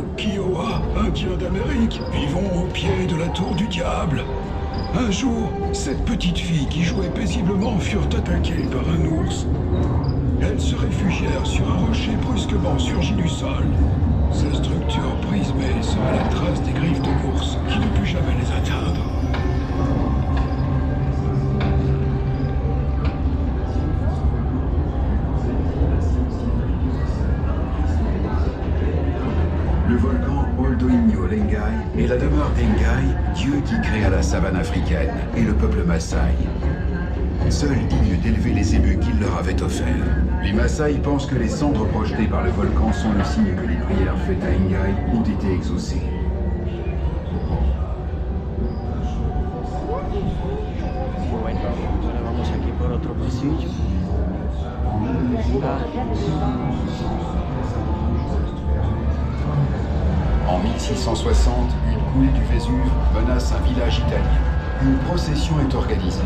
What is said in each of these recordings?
Nous, Kiowa, Indiens d'Amérique, vivons au pied de la tour du diable. Un jour, cette petite fille qui jouait paisiblement furent attaquées par un ours. Elles se réfugièrent sur un rocher brusquement surgi du sol. Sa structure prismée sera la trace des griffes de l'ours qui ne put jamais les atteindre. Le volcan Oldoinyo Lengai est la demeure d'Engai, dieu qui créa la savane africaine et le peuple Maasai. Seul digne d'élever les ébus qu'il leur avait offerts. Les Maasai pensent que les cendres projetées par le volcan sont le signe que les prières faites à Engai ont été exaucées. Bueno, ahora vamos aquí por otro pasillo. En 1660, une coulée du Vésuve menace un village italien. Une procession est organisée.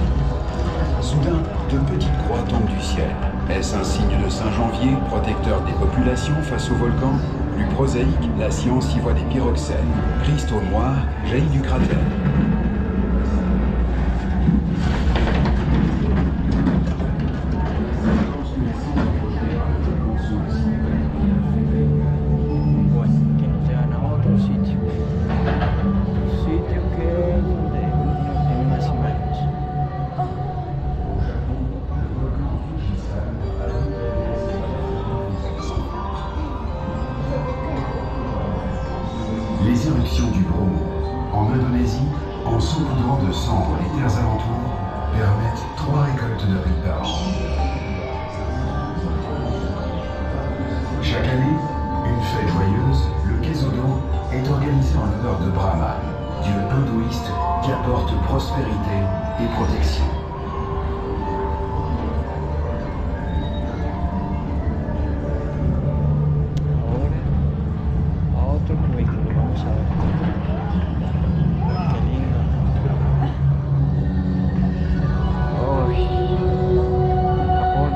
Soudain, de petites croix tombent du ciel. Est-ce un signe de Saint-Janvier, protecteur des populations face au volcan? Plus prosaïque, la science y voit des pyroxènes. Cristaux noirs jaillit du cratère. Bueno, que nos llevan a otro sitio. Sitio que es donde hay unas imágenes. Les éruptions du Bromo, en Indonésie, en saupoudrant de cendres les terres alentours, permettent 3 récoltes de riz par an. Chaque année, une fête joyeuse, le Kesodo, est organisée en l'honneur de Brahma, dieu hindouiste qui apporte prospérité et protection. Ahora, a otro cubículo, vamos a ver. Qué lindo. Uy, Japón.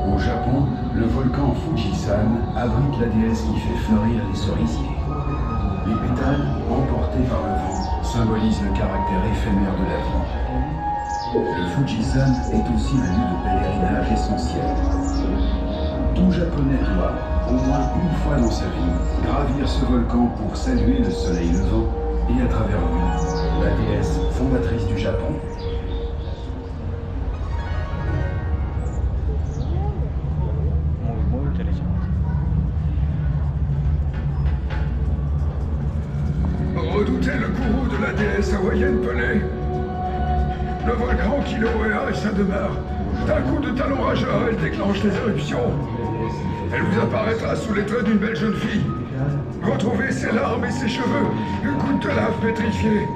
Au Japon, le volcan Fujisan abrite la déesse qui fait fleurir les cerisiers. Les pétales, emportés par le vent, symbolisent le caractère éphémère de la vie. Le Fujisan est aussi un lieu de pèlerinage essentiel. Tout Japonais doit, au moins une fois dans sa vie, gravir ce volcan pour saluer le soleil levant et à travers lui, la déesse fondatrice du Japon. Muy interesante. Redoutez le gourou de la déesse hawaïenne Pelé. Le volcan Kilauea est sa demeure. D'un coup de talon rageur, elle déclenche les éruptions. Elle vous apparaîtra sous les traits d'une belle jeune fille. Retrouvez ses larmes et ses cheveux, une goutte de lave pétrifiée.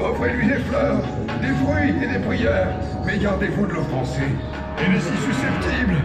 Offrez-lui des fleurs, des fruits et des prières, mais gardez-vous de l'offenser. Elle est si susceptible.